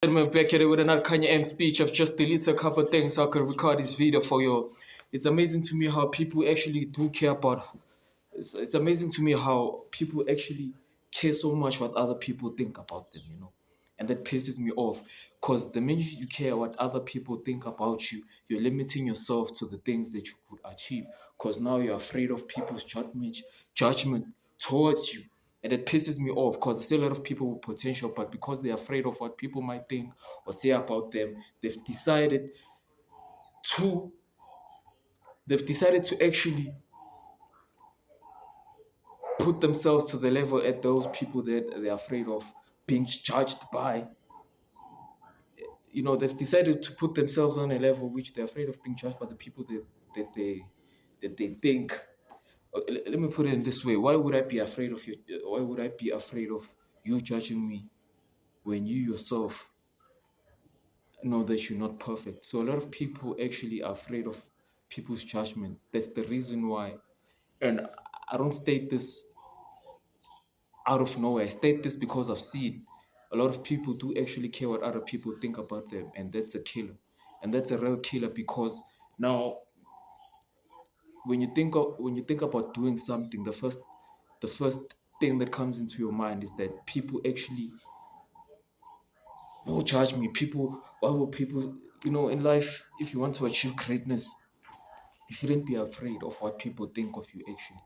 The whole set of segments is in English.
Gentlemen, back here with another Khanya M speech. I've just deleted a couple of things so I could record this video for you. It's amazing to me how people actually do care about. It's amazing to me how people actually care so much what other people think about them, and that pisses me off. Cause the minute you care what other people think about you, you're limiting yourself to the things that you could achieve. Cause now you're afraid of people's judgment towards you. And it pisses me off because there's still a lot of people with potential, but because they're afraid of what people might think or say about them, to they've decided to actually put themselves to the level at those people that they're afraid of being judged by. They've decided to put themselves on a level which they're afraid of being judged by the people that they think. Let me put it in this way: Why would I be afraid of you? Why would I be afraid of you judging me when you yourself know that you're not perfect? So a lot of people actually are afraid of people's judgment. That's the reason why. And I don't state this out of nowhere. I state this because I've seen a lot of people do actually care what other people think about them, and that's a killer. And that's a real killer because now when you think about doing something, the first thing that comes into your mind is that people actually will judge me. Why will people, in life, if you want to achieve greatness, you shouldn't be afraid of what people think of you actually.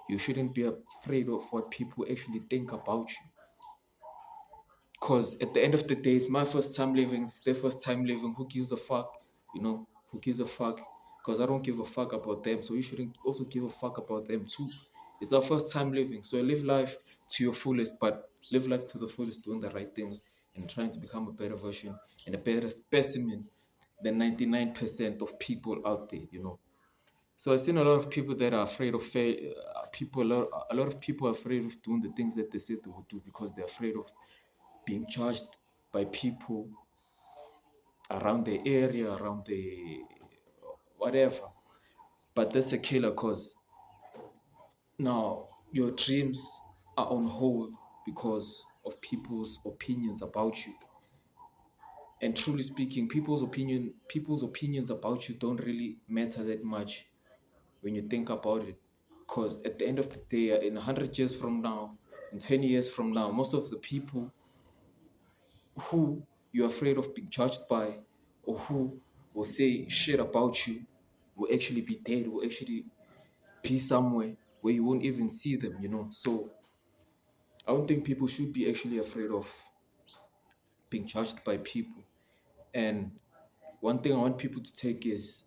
You shouldn't be afraid of what people actually think about you. Because at the end of the day, it's my first time living, it's their first time living. Who gives a fuck? Who gives a fuck? Because I don't give a fuck about them. So you shouldn't also give a fuck about them too. It's our first time living. So live life to your fullest, but live life to the fullest, doing the right things and trying to become a better version and a better specimen than 99% of people out there. So I've seen a lot of people that are afraid of a lot of people are afraid of doing the things that they said they would do because they're afraid of being judged by people around the area, around the whatever. But that's a killer because now your dreams are on hold because of people's opinions about you. And truly speaking, people's opinions about you don't really matter that much when you think about it. Because at the end of the day, in 100 years from now, in 20 years from now, most of the people who you're afraid of being judged by or who will say shit about you will actually be dead, will actually be somewhere where you won't even see them. So I don't think people should be actually afraid of being judged by people. And one thing I want people to take is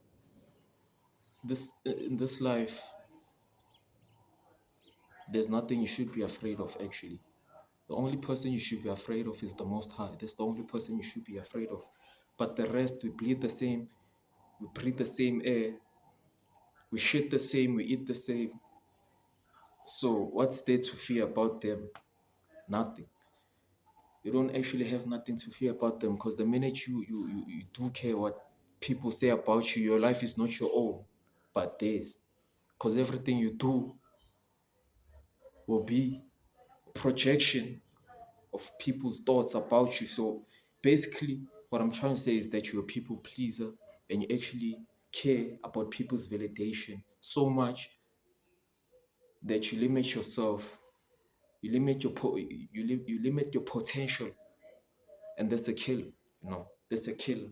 this: in this life, there's nothing you should be afraid of actually. The only person you should be afraid of is the Most High. That's the only person you should be afraid of. But the rest, we bleed the same, we breathe the same air, we shit the same, we eat the same. So what's there to fear about them? Nothing. You don't actually have nothing to fear about them because the minute you do care what people say about you, your life is not your own, but theirs. Because everything you do will be projection of people's thoughts about you. So basically, what I'm trying to say is that you're a people pleaser and you actually care about people's validation so much that you limit yourself, you limit your potential, and that's a killer. That's a killer.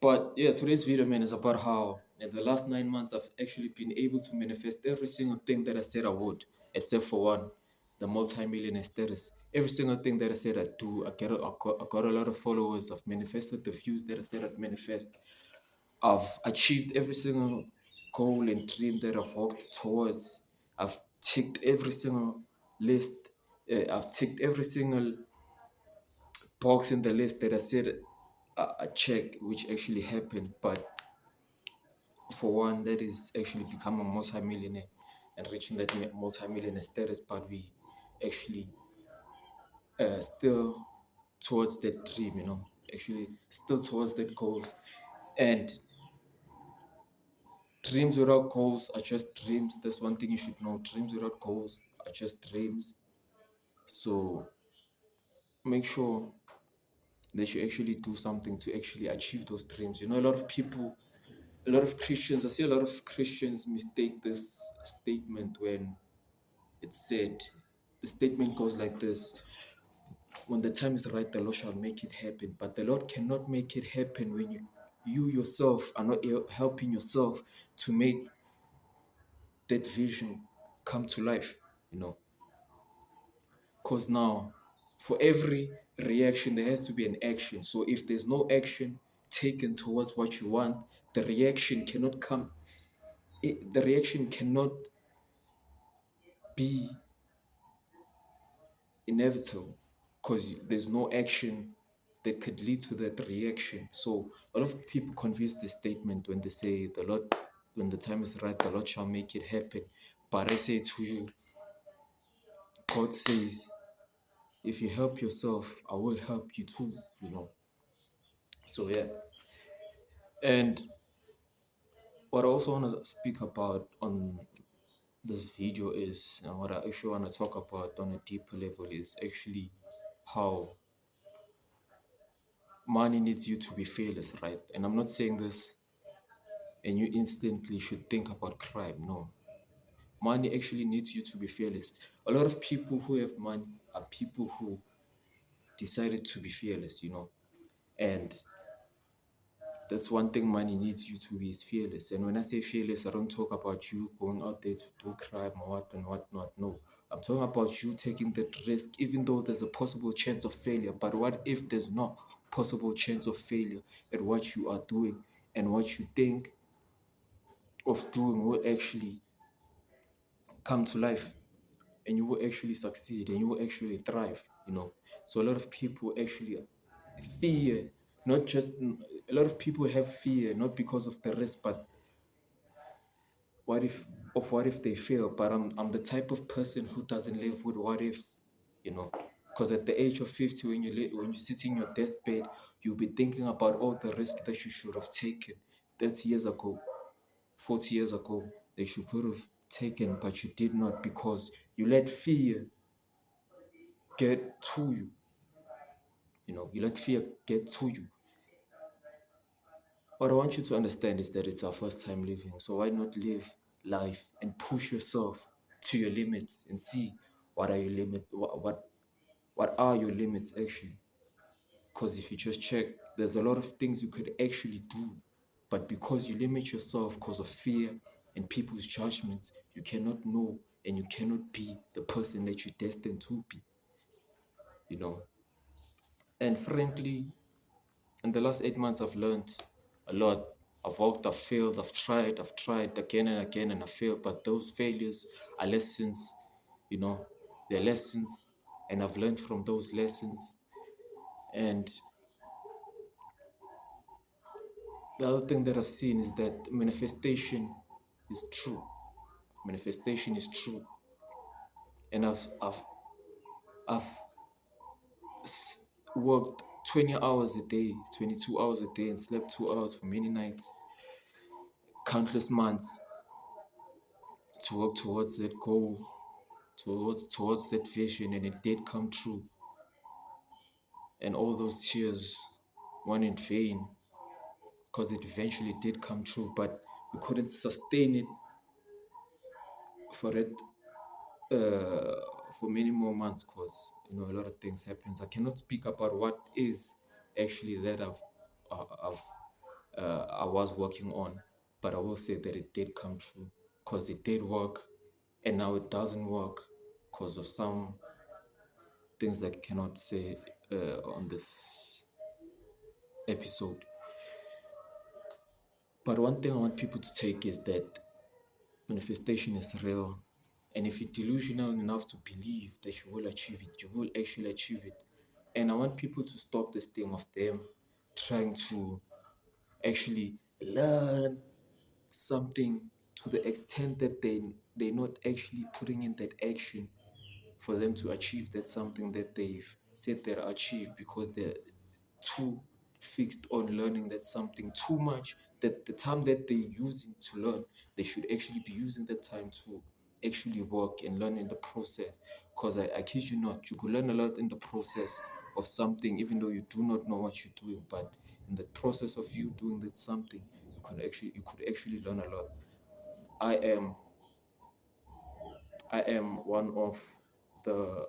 But yeah, today's video, man, is about how in the last 9 months I've actually been able to manifest every single thing that I said I would, except for one, the multi-millionaire status. Every single thing that I said I'd do, I got a lot of followers. I've manifested the views that I said I'd manifest. I've achieved every single goal and dream that I've worked towards. I've ticked every single list. I've ticked every single box in the list that I said I check, which actually happened. But for one, that is actually become a multi-millionaire and reaching that multi-millionaire status. But we actually still towards that dream, actually still towards that goals. And dreams without goals are just dreams. That's one thing you should know. Dreams without goals are just dreams. So make sure They should actually do something to actually achieve those dreams. You know, a lot of people, a lot of Christians, I see a lot of Christians mistake this statement when it's said. The statement goes like this: when the time is right, the Lord shall make it happen. But the Lord cannot make it happen when you yourself are not helping yourself to make that vision come to life, you know. Because now, for every reaction, there has to be an action. So if there's no action taken towards what you want, the reaction cannot come. The reaction cannot be inevitable because there's no action that could lead to that reaction. So a lot of people confuse this statement when they say the Lord, when the time is right, the Lord shall make it happen. But I say to you, God says, if you help yourself, I will help you too, you know. So yeah. And what I also want to speak about on this video is, what I actually want to talk about on a deeper level is actually how money needs you to be fearless, right? And I'm not saying this and you instantly should think about crime. No. Money actually needs you to be fearless. A lot of people who have money are people who decided to be fearless, you know. And that's one thing money needs you to be is fearless. And when I say fearless, I don't talk about you going out there to do crime or what and what not. No. I'm talking about you taking that risk, even though there's a possible chance of failure. But what if there's no possible chance of failure at what you are doing and what you think of doing will actually come to life and you will actually succeed and you will actually thrive, you know. So a lot of people actually fear, not just a lot of people have fear not because of the risk, but what if what if they fail. But I'm the type of person who doesn't live with what ifs, you know. Because at the age of 50, when when you sit in your deathbed, you'll be thinking about all the risk that you should have taken 30 years ago, 40 years ago, that you could have taken, but you did not because you let fear get to you. You know, you let fear get to you. What I want you to understand is that it's our first time living. So why not live life and push yourself to your limits and see what are your limits, what are your limits actually? Because if you just check, there's a lot of things you could actually do, but because you limit yourself because of fear and people's judgments, you cannot know and you cannot be the person that you're destined to be, you know. And frankly, in the last 8 months, I've learned a lot. I've walked, I've failed, I've tried again and again, and I failed. But those failures are lessons, you know, they're lessons, and I've learned from those lessons. And the other thing that I've seen is that manifestation is true. Manifestation is true. And I've worked 20 hours a day, 22 hours a day, and slept 2 hours for many nights, countless months to work towards that goal, towards that vision, and it did come true. And all those tears weren't in vain because it eventually did come true, but we couldn't sustain it for it uh, for many more months because you know a lot of things happens. I cannot speak about what is actually that I was working on, but I will say that it did come true because it did work, and now it doesn't work because of some things that I cannot say on this episode. But one thing I want people to take is that manifestation is real. And if you're delusional enough to believe that you will achieve it, you will actually achieve it. And I want people to stop this thing of them trying to actually learn something to the extent that they're not actually putting in that action for them to achieve that something that they've said they'll achieve because they're too fixed on learning that something too much that the time that they're using to learn, they should actually be using that time to actually work and learn in the process. Because I kid you not, you could learn a lot in the process of something, even though you do not know what you're doing. But in the process of you doing that something, you could actually learn a lot. I am I am one of the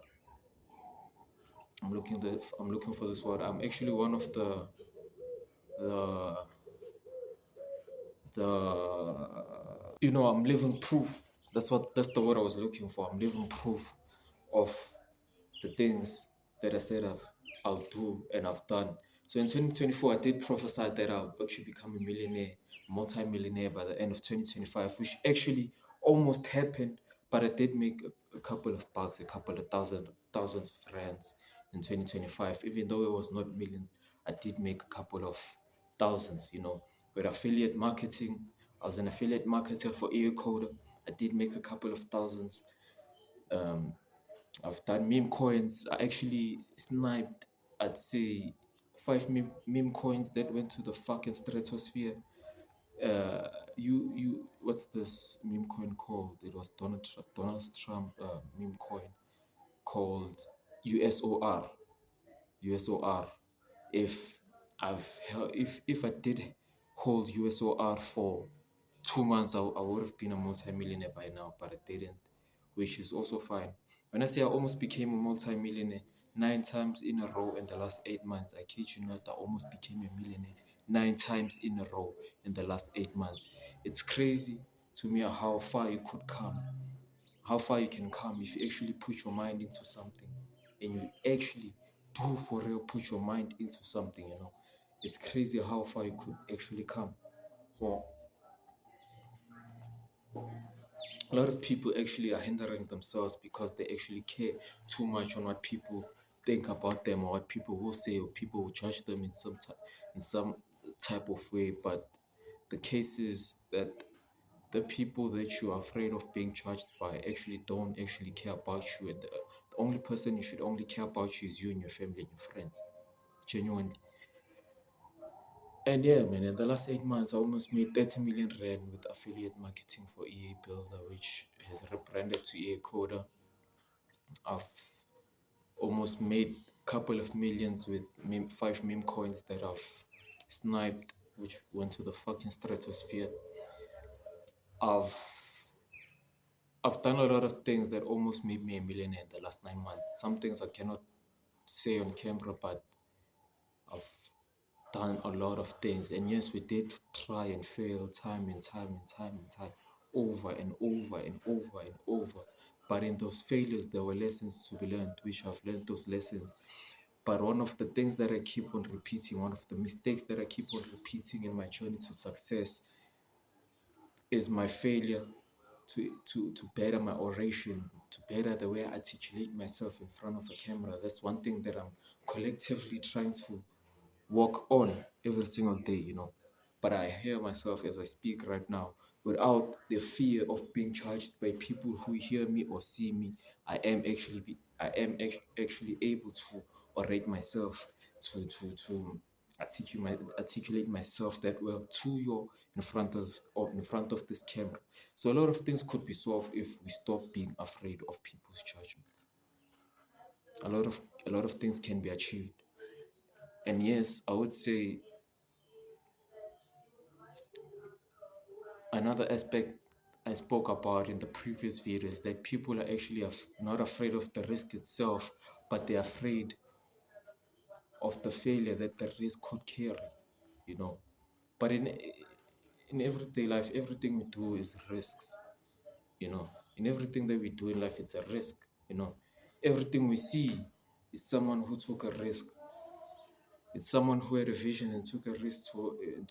I'm looking for this word. I'm actually one of the I'm living proof. That's the word I was looking for. I'm living proof of the things that I said I'll do and I've done. So in 2024, I did prophesy that I'll actually become a millionaire, multi-millionaire by the end of 2025, which actually almost happened. But I did make a couple of bucks, a couple of thousands of rands in 2025. Even though it was not millions, I did make a couple of thousands, with affiliate marketing. I was an affiliate marketer for Earcoder. I did make a couple of thousands. Um, I've done meme coins. I actually sniped, I'd say, five meme coins that went to the fucking stratosphere. What's this meme coin called? It was Donald Trump meme coin called USOR. USOR. If if I did hold USOR for 2 months, I would have been a multi-millionaire by now, but I didn't, which is also fine. When I say I almost became a multi-millionaire 9 times in a row in the last 8 months, I kid you not, I almost became a millionaire 9 times in a row in the last 8 months. It's crazy to me how far you could come, how far you can come if you actually put your mind into something and you actually do for real put your mind into something. It's crazy how far you could actually come. So a lot of people actually are hindering themselves because they actually care too much on what people think about them or what people will say or people will judge them in some type of way. But the case is that the people that you are afraid of being judged by actually don't actually care about you, and the only person you should only care about you is you and your family and your friends, genuinely. And yeah, man, in the last 8 months, I almost made 30 million rand with affiliate marketing for EA Builder, which has rebranded to EA Coder. I've almost made a couple of millions with five meme coins that I've sniped, which went to the fucking stratosphere. I've I've done a lot of things that almost made me a millionaire in the last 9 months. Some things I cannot say on camera, but I've done a lot of things. And yes, we did try and fail time and time and time and time, over and over and over and over. But in those failures, there were lessons to be learned, which I've learned those lessons. But one of the things that I keep on repeating, one of the mistakes that I keep on repeating in my journey to success is my failure to better my oration, to better the way I articulate myself in front of a camera. That's one thing that I'm collectively trying to work on every single day. But I hear myself as I speak right now without the fear of being judged by people who hear me or see me. I am actually able to orate myself, to articulate myself that well to you in front of this camera. So a lot of things could be solved if we stop being afraid of people's judgments. A lot of things can be achieved. And yes, I would say another aspect I spoke about in the previous video is that people are actually not afraid of the risk itself, but they're afraid of the failure that the risk could carry, you know. But in everyday life, everything we do is risks, you know. In everything that we do in life, it's a risk. Everything we see is someone who took a risk. It's someone who had a vision and took a risk and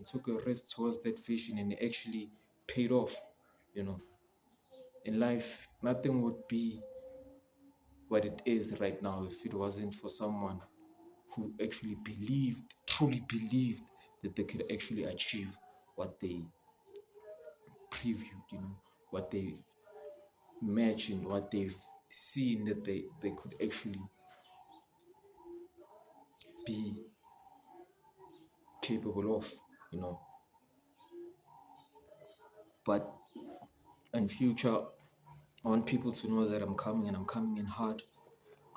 took a risk towards that vision, and it actually paid off, you know. In life, nothing would be what it is right now if it wasn't for someone who actually truly believed that they could actually achieve what they previewed, what they've imagined, what they've seen that they could actually be capable of, you know. But in future, I want people to know that I'm coming and I'm coming in hard.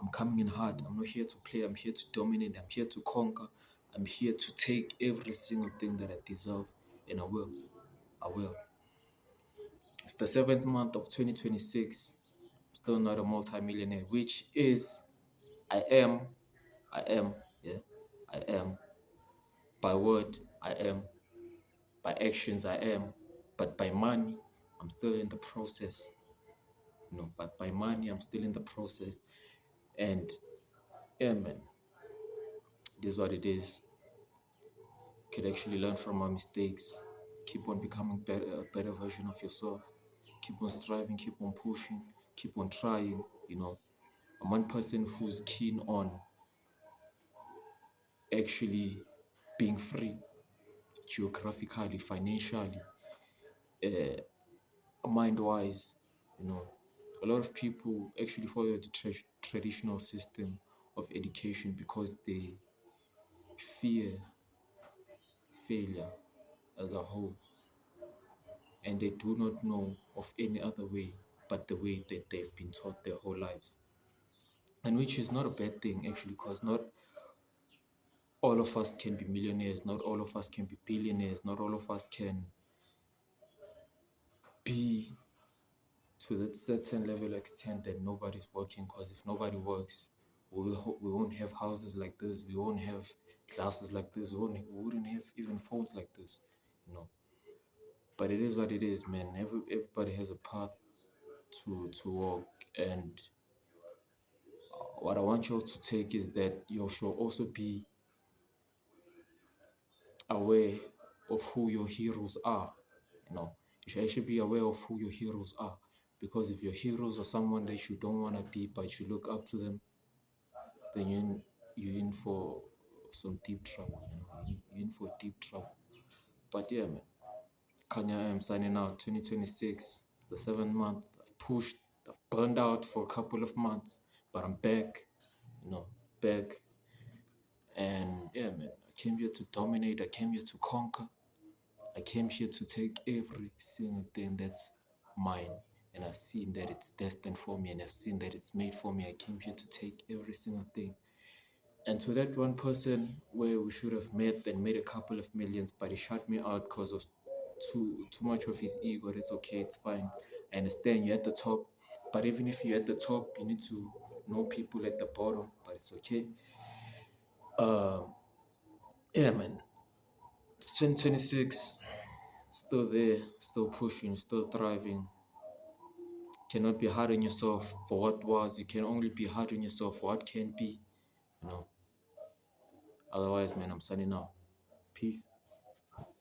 I'm coming in hard. I'm not here to play. I'm here to dominate. I'm here to conquer. I'm here to take every single thing that I deserve, and I will. I will. It's the seventh month of 2026. I'm still not a multimillionaire, which is, I am, I am, yeah, I am. By word, I am. By actions, I am. But by money, I'm still in the process. But by money, I'm still in the process. And yeah, man, it is what it is. Could actually learn from my mistakes. Keep on becoming a better version of yourself. Keep on striving, keep on pushing, keep on trying. I'm one person who's keen on actually being free geographically, financially, mind wise. You know, a lot of people actually follow the traditional system of education because they fear failure as a whole, and they do not know of any other way but the way that they've been taught their whole lives. And which is not a bad thing, actually, because not all of us can be millionaires, not all of us can be billionaires, not all of us can be to that certain level extent that nobody's working, because if nobody works, we won't have houses like this, we won't have classes like this, we wouldn't have even phones like this, you know. But it is what it is, man. Everybody has a path to walk, and what I want you all to take is that you should also be aware of who your heroes are. You should actually be aware of who your heroes are, because if your heroes are someone that you don't want to be but you look up to them, then you're in for some deep trouble. You're in for deep trouble. But yeah, man, Kanya, I am signing out. 2026, the seventh month. I've pushed, I've burned out for a couple of months, but I'm back. You know, back. And yeah, man, I came here to dominate. I came here to conquer. I came here to take every single thing that's mine. And I've seen that it's destined for me, and I've seen that it's made for me. I came here to take every single thing. And to that one person where we should have met and made a couple of millions, but he shut me out because of too much of his ego. That's okay, it's fine. I understand you're at the top, but even if you're at the top, you need to know people at the bottom. But it's okay. Yeah, man. It's 2026. Still there, still pushing, still thriving. Cannot be hard on yourself for what was. You can only be hard on yourself for what can be. You know. Otherwise, man, I'm signing out. Peace.